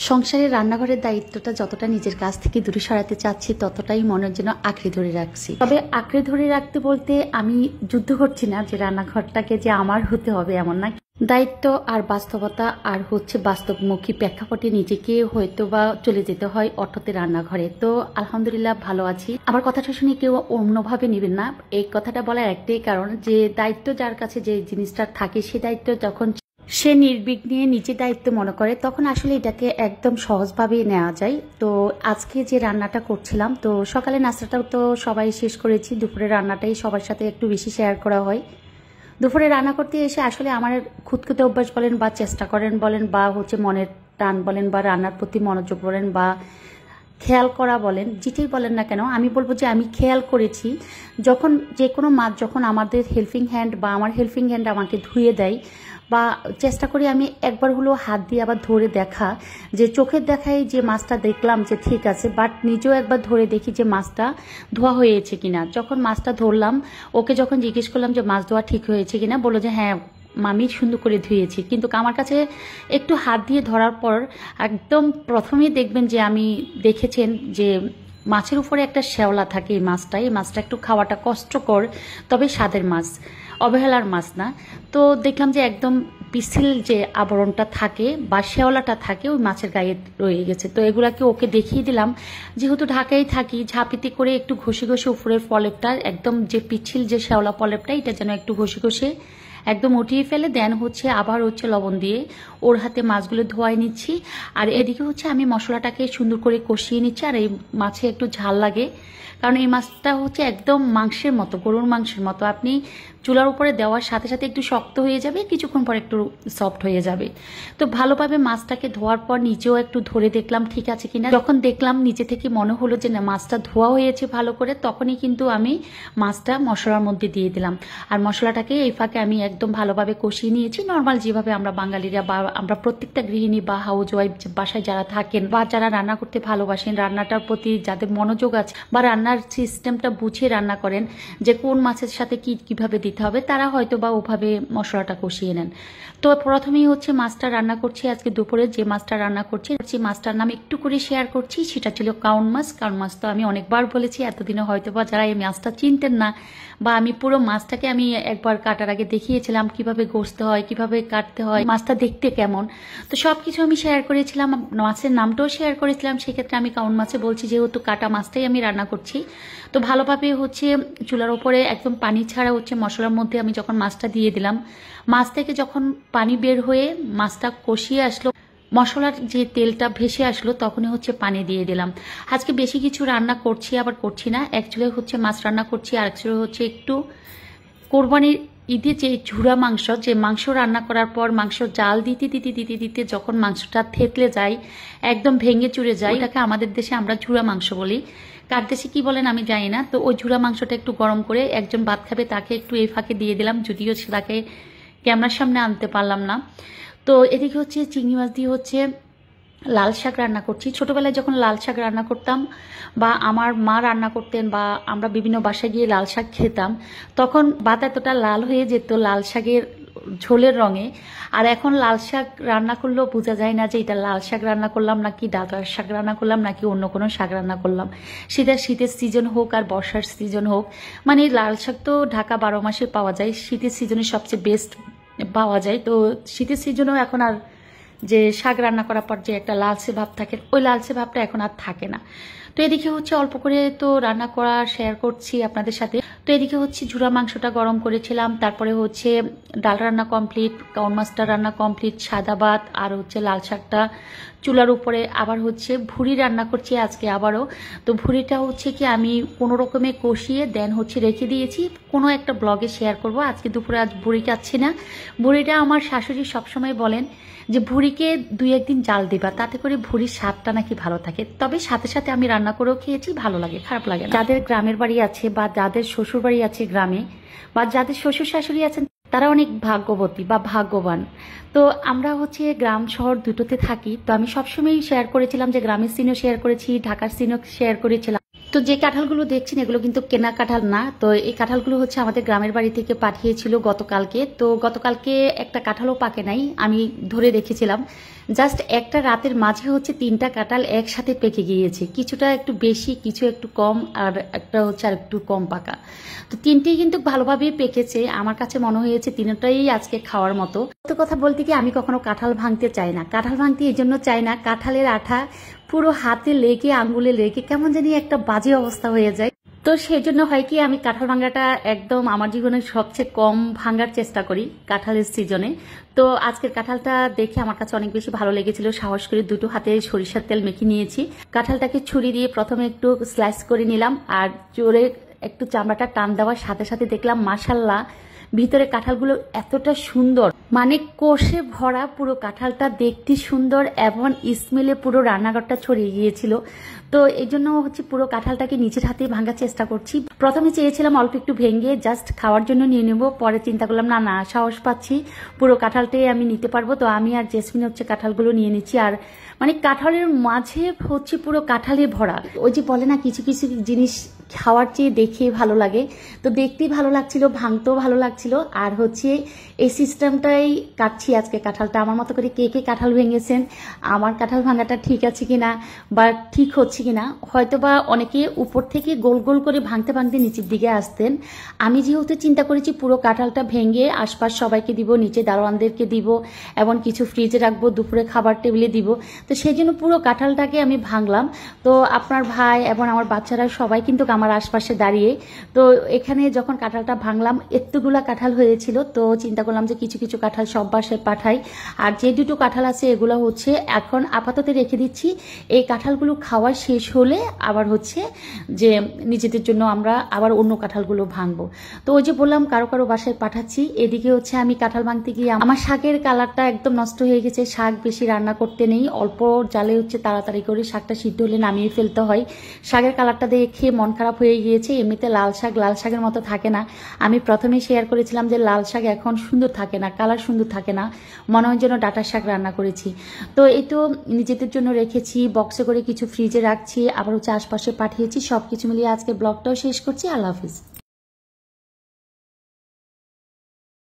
সংসারের রান্নাঘরের দায়িত্বটা যতটা নিজের কাছ থেকে দূরে সরাতে চাচ্ছি ততটাই মনের জন্য আঁকড়ে ধরে রাখছি। তবে আঁকড়ে ধরে রাখতে বলতে আমি যুদ্ধ করছি না যে রান্নাঘরটাকে যে আমার হতে হবে এমন না। দায়িত্ব আর বাস্তবতা আর বাস্তবমুখী প্রেক্ষাপটে নিজেকে হয়তো বা চলে যেতে হয় অটোতে রান্নাঘরে। তো আলহামদুলিল্লাহ ভালো আছি। আমার কথাটা শুনে কেউ অন্যভাবে নেবেন না। এই কথাটা বলার একটাই কারণ যে দায়িত্ব যার কাছে যে জিনিসটা থাকে সে দায়িত্ব যখন সে নির্বিঘ্নে নিজের দায়িত্ব মনে করে তখন আসলে এটাকে একদম সহজভাবে নেওয়া যায়। তো আজকে যে রান্নাটা করছিলাম, তো সকালে নাস্তাটাও তো সবাই শেষ করেছি, দুপুরে রান্নাটাই সবার সাথে একটু বেশি শেয়ার করা হয়। দুপুরে রান্না করতে এসে আসলে আমার খুঁতখুঁতে অভ্যাস বলেন বা চেষ্টা করেন বলেন বা মনের টান বলেন বা রান্নার প্রতি মনোযোগ বলেন বা খেয়াল করা বলেন, যেটাই বলেন না কেন, আমি বলবো যে আমি খেয়াল করেছি যখন যে কোনো মাছ যখন আমাদের হেল্পিং হ্যান্ড বা আমার হেল্পিং হ্যান্ড আমাকে ধুয়ে দেয় বা চেষ্টা করি আমি একবার হলেও হাত দিয়ে আবার ধরে দেখা, যে চোখের দেখায় যে মাছটা দেখলাম যে ঠিক আছে, বাট নিজেও একবার ধরে দেখি যে মাছটা ধোয়া হয়েছে কিনা। যখন মাছটা ধরলাম ওকে যখন জিজ্ঞেস করলাম যে মাছ ধোয়া ঠিক হয়েছে কিনা, বললো যে হ্যাঁ মামি সুন্দর করে ধুয়েছি। কিন্তু আমার কাছে একটু হাত দিয়ে ধরার পর একদম প্রথমেই দেখবেন যে আমি দেখেছেন যে মাছের উপরে একটা শ্যাওলা থাকে। এই মাছটা একটু খাওয়াটা কষ্টকর, তবে স্বাদের মাছ, অবহেলার মাছ না। তো দেখলাম যে একদম পিছিল যে আবরণটা থাকে বা শ্যাওলাটা থাকে ওই মাছের গায়ে রয়ে গেছে। তো এগুলাকে ওকে দেখিয়ে দিলাম, যেহেতু ঢাকায় থাকি, ঝাঁপিতে করে একটু ঘষে ঘষে উপরের পলেপটা একদম যে পিছিল যে শ্যাওলা পলেপটা এটা যেন একটু ঘষে ঘষে একদম উঠিয়ে ফেলে দেন আবার লবণ দিয়ে ওর হাতে মাছগুলো ধোয়াই নিচ্ছি। আর এদিকে আমি মশলাটাকে সুন্দর করে কষিয়ে নিচ্ছি। আর এই মাছে একটু ঝাল লাগে, কারণ এই মাছটা একদম মাংসের মতো, গরুর মাংসের মতো। আপনি চুলার উপরে দেওয়ার সাথে সাথে একটু শক্ত হয়ে যাবে, কিছুক্ষণ পর একটু সফট হয়ে যাবে। তো ভালোভাবে মাছটাকে ধোয়ার পর নিচেও একটু ধরে দেখলাম ঠিক আছে কিনা। যখন দেখলাম নিচে থেকে মনে হলো যে না মাছটা ধোয়া হয়েছে ভালো করে, তখনই কিন্তু আমি মাছটা মশলার মধ্যে দিয়ে দিলাম। আর মশলাটাকে এই ফাঁকে আমি একদম ভালোভাবে কষিয়ে নিয়েছি, নর্মাল যেভাবে আমরা বাঙালিরা বা আমরা প্রত্যেকটা গৃহিণী বা হাউস ওয়াইফ বাসায় যারা থাকেন বা যারা রান্না করতে ভালোবাসেন, রান্নাটার প্রতি যাদের মনোযোগ আছে বা রান্নার সিস্টেমটা বুঝিয়ে রান্না করেন যে কোন মাছের সাথে কিভাবে দিতে হবে, তারা হয়তো বা ওভাবে মশলাটা কষিয়ে নেন। তো প্রথমেই মাছটা রান্না করছি। আজকে দুপুরে যে মাছটা রান্না করছি মাছটার নাম একটু করে শেয়ার করছি, সেটা ছিল কাউন মাছ। কাউন মাছ তো আমি অনেকবার বলেছি, এতদিনে হয়তো বা যারা এই মাছটা চিনতেন না বা আমি পুরো মাছটাকে আমি একবার কাটার আগে দেখিয়েছিলাম কিভাবে গোছতে হয়, কিভাবে কাটতে হয়, মাছটা দেখতে কেমন। তো সবকিছু আমি শেয়ার করেছিলাম, মাছের নামটাও শেয়ার করেছিলাম। সেক্ষেত্রে আমি কাউন মাছে বলছি যেহেতু কাটা মাছটাই আমি রান্না করছি। তো ভালোভাবে চুলার ওপরে একদম পানি ছাড়া মশলার মধ্যে আমি যখন মাছটা দিয়ে দিলাম, মাছ থেকে যখন পানি বের হয়ে মাছটা কষিয়ে আসলো, মশলার যে তেলটা ভেসে আসলো, তখনই পানি দিয়ে দিলাম। আজকে বেশি কিছু রান্না করছি আবার করছি না, অ্যাকচুয়ালি মাছ রান্না করছি আর অ্যাকচুয়ালি একটু কোরবানির ঈদে যে ঝুরা মাংস, যে মাংস রান্না করার পর মাংস জাল দিতে দিতে দিতে দিতে যখন মাংসটা থেতলে যায়, একদম ভেঙে চুরে যায়, এটাকে আমাদের দেশে আমরা ঝুরা মাংস বলি, কার দেশে কি বলেন আমি জানি না। তো ওই ঝুরা মাংসটা একটু গরম করে একজন ভাত খাবে তাকে একটু এই ফাঁকে দিয়ে দিলাম, যদিও তাকে ক্যামেরার সামনে আনতে পারলাম না। তো এদিকে চিংড়ি মাছ দিয়ে লাল শাক রান্না করছি। ছোটবেলায় যখন লাল শাক রান্না করতাম বা আমার মা রান্না করতেন বা আমরা বিভিন্ন বাসায় গিয়ে লাল শাক খেতাম, তখন ভাত এতটা লাল হয়ে যেত লাল শাকের ঝোলের রঙে। আর এখন লাল শাক রান্না করলেও বোঝা যায় না যে এটা লাল শাক রান্না করলাম নাকি ডাঁটার শাক রান্না করলাম নাকি অন্য কোনো শাক রান্না করলাম। শীতের সিজন হোক আর বর্ষার সিজন হোক, মানে লাল শাক তো ঢাকা 12 মাসে পাওয়া যায়, শীতের সিজনে সবচেয়ে বেস্ট পাওয়া যায়। তো শীতের সিজনেও এখন আর যে শাক রান্না করার পর যে একটা লালচে ভাব থাকে, ওই লালচে ভাবটা এখন আর থাকে না। তো এদিকে অল্প করে তো রান্না করা শেয়ার করছি আপনাদের সাথে। তো এদিকে ঝুরা মাংসটা গরম করেছিলাম, তারপরে ডাল রান্না কমপ্লিট, কাউন মাছটা রান্না কমপ্লিট, সাদা ভাত আর লাল শাকটা চুলার উপরে। আবার ভুড়ি রান্না করছি আজকে আবারও। তো ভুড়িটা কি আমি কোনো রকমে কষিয়ে দেন রেখে দিয়েছি, কোনো একটা ব্লগে শেয়ার করব। আজকে দুপুরে ভুড়ি খাচ্ছি না। ভুড়িটা আমার শাশুড়ি সবসময় বলেন যে ভুড়িকে 2-1 দিন জাল দিবা, তাতে করে ভুড়ির স্বাদটা নাকি ভালো থাকে। তবে সাথে সাথে আমি রান্না করেও খেয়েছি, ভালো লাগে, খারাপ লাগে না। যাদের গ্রামের বাড়ি আছে বা যাদের শ্বশুর বাড়ি আছে গ্রামে বা যাদের শ্বশুর শাশুড়ি আছেন, তারা অনেক ভাগ্যবতী বা ভাগ্যবান। তো আমরা গ্রাম শহর দুটোতে থাকি। তো আমি সবসময় শেয়ার করেছিলাম যে গ্রামের সিনও শেয়ার করেছি, ঢাকার সিনও শেয়ার করেছিলাম। তো যে কাঁঠালগুলো দেখছেন এগুলো কিন্তু কেনা কাঁঠাল না। তো এই কাঁঠালগুলো হচ্ছে আমাদের গ্রামের বাড়ি থেকে পাঠিয়েছিল গতকালকে। তো গতকালকে একটা কাঁঠালও পাকে নাই, আমি ধরে রেখেছিলাম। জাস্ট একটা রাতের মাঝে হচ্ছে 3টা কাঁঠাল একসাথে পেকে গিয়েছে, কিছুটা একটু বেশি, কিছু একটু কম, আর একটা হচ্ছে আর একটু কম পাকা। তো 3টেই কিন্তু ভালোভাবেই পেকেছে। আমার কাছে মনে হয়েছে 3টাই আজকে খাওয়ার মতো। তো কথা বলতে কি, আমি কখনো কাঁঠাল ভাঙতে চাই না। কাঁঠাল ভাঙতে এই জন্য চাই না, কাঁঠালের আঠা পুরো হাতে লেগে, আঙ্গুলে লেগে কেমন জানি একটা বাজে অবস্থা হয়ে যায়। তো সেই জন্য হয় কি, আমি কাঁঠাল ভাঙাটা একদম আমার জীবনের সবচেয়ে কম ভাঙার চেষ্টা করি কাঁঠালের সিজনে। তো আজকের কাঁঠালটা দেখে আমার কাছে অনেক বেশি ভালো লেগেছিল। সাহস করে 2টো হাতে সরিষার তেল মেখে নিয়েছি। কাঁঠালটাকে ছুরি দিয়ে প্রথমে একটু স্লাইস করে নিলাম, আর জোরে একটু চামড়াটা টান দেওয়ার সাথে সাথে দেখলাম মাশাল্লাহ ভিতরে কাঁঠালগুলো এতটা সুন্দর, মানে কোষে ভরা পুরো কাঁঠালটা, দেখতে সুন্দর এবং স্মেলে পুরো রান্নাঘরটা ছড়িয়ে গিয়েছিল। তো এই জন্য হচ্ছে পুরো কাঁঠালটাকে নিজের হাতে ভাঙার চেষ্টা করছি। প্রথমে চেয়েছিলাম অল্প একটু ভেঙে জাস্ট খাওয়ার জন্য নিয়ে নেব, পরে চিন্তা করলাম না না, সাহস পাচ্ছি, পুরো কাঁঠালটাই আমি নিতে পারবো। তো আমি আর জেসমিন হচ্ছে কাঁঠালগুলো নিয়ে নিচ্ছি। আর মানে কাঁঠালের মাঝে হচ্ছে পুরো কাঁঠালে ভরা। ওই যে বলে না, কিছু কিছু জিনিস খাওয়ার চেয়ে দেখে ভালো লাগে। তো দেখতেই ভালো লাগছিল, ভাঙতেও ভালো লাগছিল। আর হচ্ছে এই সিস্টেমটাই কাটছি আজকে কাঁঠালটা। আমার মতো করে কে কে কাঁঠাল ভেঙেছেন, আমার কাঁঠাল ভাঙাটা ঠিক আছে কিনা বা ঠিক হচ্ছে কিনা। হয়তো বা অনেকে উপর থেকে গোল গোল করে ভাঙতে ভাঙতে নিচের দিকে আসতেন। আমি যেহেতু চিন্তা করেছি পুরো কাঁঠালটা ভেঙে আশপাশ সবাইকে দিব, নিচে দারোয়ানদেরকে দিব, এবং কিছু ফ্রিজে রাখবো, দুপুরে খাবার টেবিলে দিব। তো সেই জন্য পুরো কাঁঠালটাকে আমি ভাঙলাম। তো আপনার ভাই এবং আমার বাচ্চারা সবাই কিন্তু আমার আশপাশে দাঁড়িয়ে। তো এখানে যখন কাঁঠালটা ভাঙলাম, এতগুলা কাঁঠাল হয়েছিল। তো চিন্তা করলাম যে কিছু কিছু কাঁঠাল সব বাসায় পাঠাই, আর যে 2টো কাঁঠাল আছে এগুলো হচ্ছে এখন আপাতত রেখে দিচ্ছি। এই কাঁঠালগুলো খাওয়া শেষ হলে আবার হচ্ছে যে নিজেদের জন্য আমরা আবার অন্য কাঁঠালগুলো ভাঙবো। তো ওই যে বললাম কারো কারো বাসায় পাঠাচ্ছি। এদিকে হচ্ছে আমি কাঁঠাল ভাঙতে গিয়ে আমার শাকের কালারটা একদম নষ্ট হয়ে গেছে। শাক বেশি রান্না করতে নেই, অল্প জালে হচ্ছে তাড়াতাড়ি করে শাকটা সিদ্ধ হলে নামিয়ে ফেলতে হয়। শাকের কালারটা দেখে মন খারাপ হয়ে গিয়েছে। এমনিতে লাল শাকের মতো থাকে না। আমি প্রথমেই শেয়ার করেছিলাম যে লাল শাক এখন সুন্দর থাকে না, কালার সুন্দর থাকে না, মনে হয় যেন ডাঁটার শাক রান্না করেছি। তো এই তো নিজেদের জন্য রেখেছি, বক্সে করে কিছু ফ্রিজে রাখছি, আবার হচ্ছে আশপাশে পাঠিয়েছি। সবকিছু মিলিয়ে আজকে ব্লগটাও শেষ করছি। আল্লাহ হাফিজ।